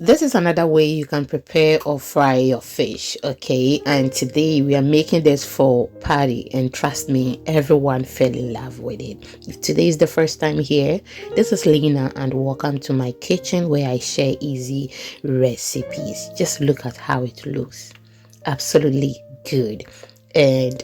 This is another way you can prepare or fry your fish, okay? And today we are making this for party, and trust me, everyone fell in love with it. If today is the first time here, this is Lena, and welcome to my kitchen where I share easy recipes. Just look at how it looks. Absolutely good. And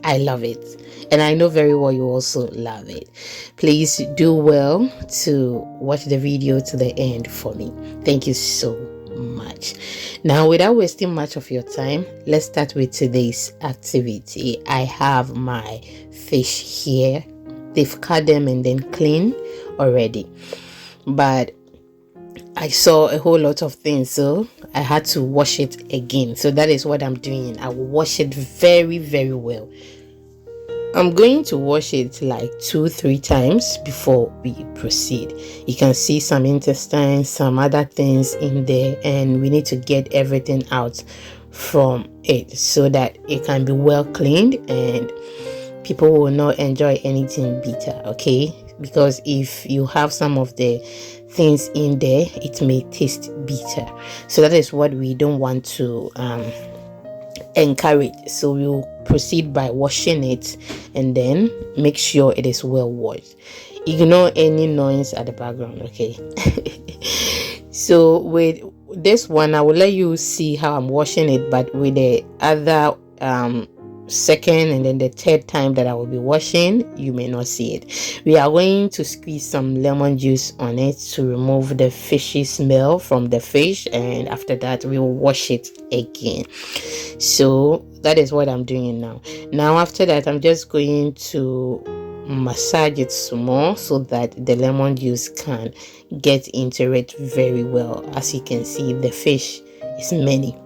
I love it. And I know very well you also love it. Please do well to watch the video to the end for me. Thank you so much. Now, without wasting much of your time, let's start with today's activity. I have my fish here. They've cut them and then cleaned already. But I saw a whole lot of things, so I had to wash it again. So that is what I'm doing. I will wash it very, very well. I'm going to wash it like 2-3 times before we proceed. You can see some intestines, some other things in there, and we need to get everything out from it so that it can be well cleaned and people will not enjoy anything bitter, okay? Because if you have some of the things in there, it may taste bitter. So that is what we don't want to encourage. So we'll proceed by washing it and then make sure it is well washed. Ignore any noise at the background, okay? So with this one, I will let you see how I'm washing it, but with the other second and then the third time that I will be washing, you may not see it. We are going to squeeze some lemon juice on it to remove the fishy smell from the fish, and after that we will wash it again. So that is what I'm doing now. After that, I'm just going to massage it small so that the lemon juice can get into it very well. As you can see, the fish is many.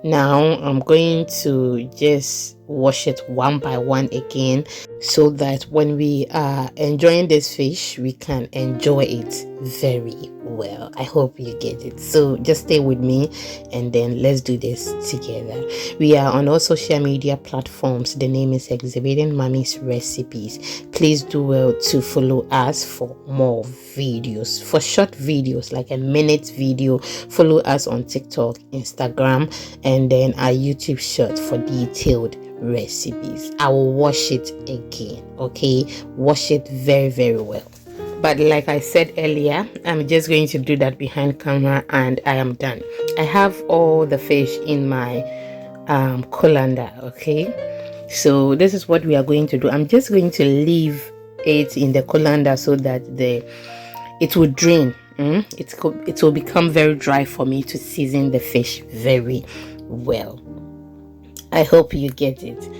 Now I'm going to just wash it one by one again so that when we are enjoying this fish, we can enjoy it very well. I hope you get it. So just stay with me and then let's do this together. We are on all social media platforms. The name is Exhibiting Mommy's Recipes. Please do well to follow us for more videos. For short videos, like a minute video, follow us on TikTok, Instagram, and then our YouTube short for detailed recipes. I will wash it again, okay? Wash it very, very well. But like I said earlier, I'm just going to do that behind camera and I am done. I have all the fish in my colander, okay? So this is what we are going to do. I'm just going to leave it in the colander so that it will drain. It will become very dry for me to season the fish very well. I hope you get it.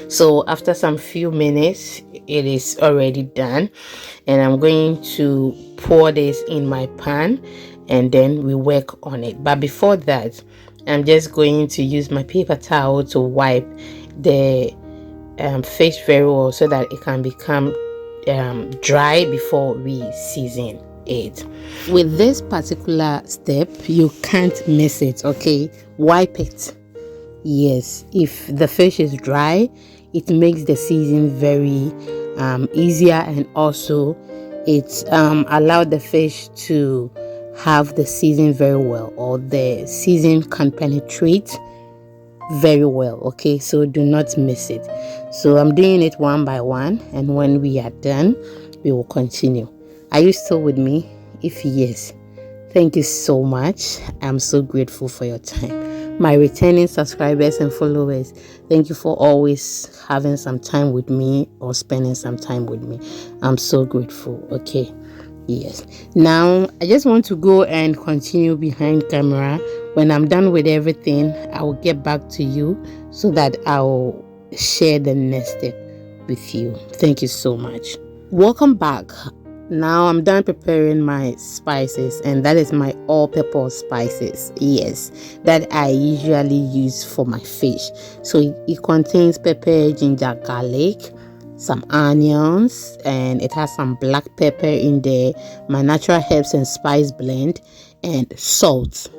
So after some few minutes, it is already done, and I'm going to pour this in my pan and then we work on it. But before that, I'm just going to use my paper towel to wipe the fish very well so that it can become dry before we season it. With this particular step, you can't miss it, okay? Wipe it. Yes, if the fish is dry, it makes the season very easier, and also it allows the fish to have the season very well, or the season can penetrate very well, okay? So do not miss it. So I'm doing it one by one, and when we are done, we will continue. Are you still with me? If yes, thank you so much. I'm so grateful for your time. My returning subscribers and followers, thank you for always having some time with me or spending some time with me. I'm so grateful, okay? Yes. Now, I just want to go and continue behind camera. When I'm done with everything, I will get back to you so that I'll share the next step with you. Thank you so much. Welcome back. Now I'm done preparing my spices, and that is my all-purpose spices, yes, that I usually use for my fish. So it contains pepper, ginger, garlic, some onions, and it has some black pepper in there, my natural herbs and spice blend, and salt.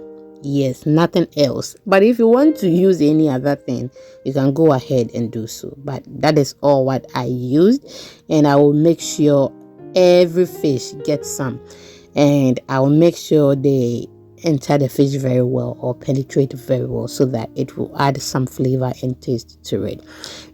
Yes, nothing else. But if you want to use any other thing, you can go ahead and do so. But that is all what I used, and I will make sure every fish gets some, and I will make sure the enter the fish very well or penetrate very well, so that it will add some flavor and taste to it.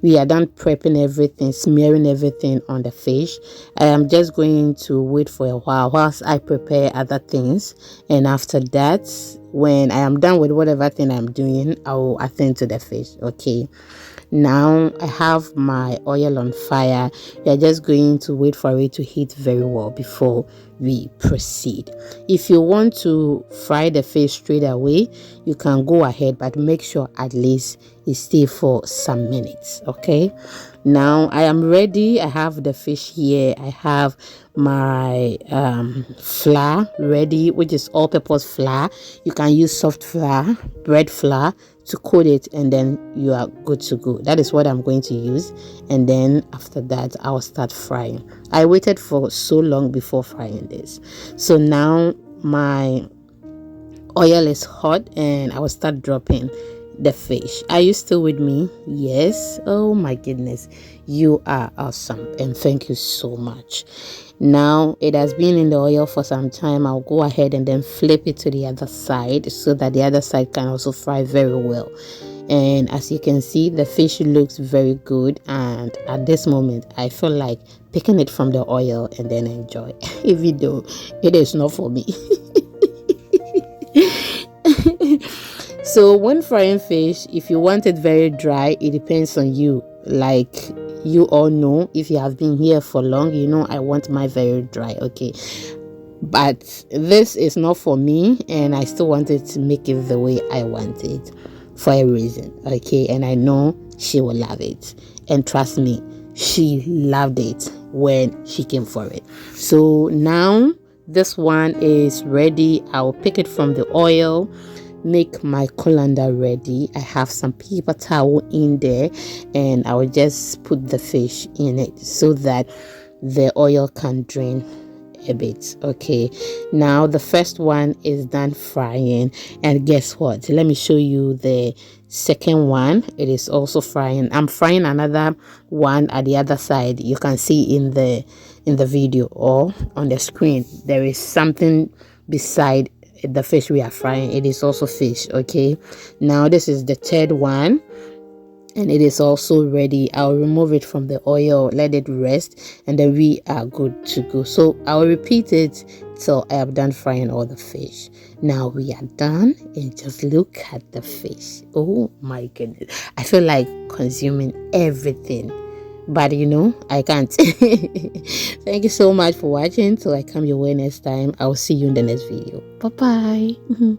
We are done prepping everything, smearing everything on the fish. I am just going to wait for a while whilst I prepare other things, and after that, when I am done with whatever thing I'm doing, I will attend to the fish. Okay, now I have my oil on fire. We are just going to wait for it to heat very well before we proceed. If you want to fry the fish straight away, you can go ahead, but make sure at least it stay for some minutes. Okay, now I am ready. I have the fish here. I have my flour ready, which is all-purpose flour. You can use soft flour, bread flour, to coat it, and then you are good to go. That is what I'm going to use, and then after that I'll start frying. I waited for so long before frying this, so now my oil is hot and I will start dropping the fish. Are you still with me? Yes. Oh my goodness, you are awesome, and thank you so much. Now it has been in the oil for some time. I'll go ahead and then flip it to the other side so that the other side can also fry very well. And as you can see, the fish looks very good, and at this moment I feel like picking it from the oil and then enjoy, even though it is not for me. So when frying fish, if you want it very dry, it depends on you. Like you all know, if you have been here for long, you know I want my very dry. Okay, but this is not for me, and I still wanted to make it the way I want it for a reason. Okay, and I know she will love it, and trust me, she loved it when she came for it. So now this one is ready. I'll pick it from the oil, make my colander ready. I have some paper towel in there, and I will just put the fish in it so that the oil can drain a bit. Okay, now the first one is done frying, and guess what, let me show you the second one. It is also frying. I'm frying another one at the other side. You can see in the video or on the screen, there is something beside the fish we are frying. It is also fish. Okay, now this is the third one, and it is also ready. I'll remove it from the oil, let it rest, and then we are good to go. So I'll repeat it till I have done frying all the fish. Now we are done, and just look at the fish. Oh my goodness, I feel like consuming everything, but you know I can't. Thank you so much for watching. Till I come your way next time, I'll see you in the next video. Bye bye.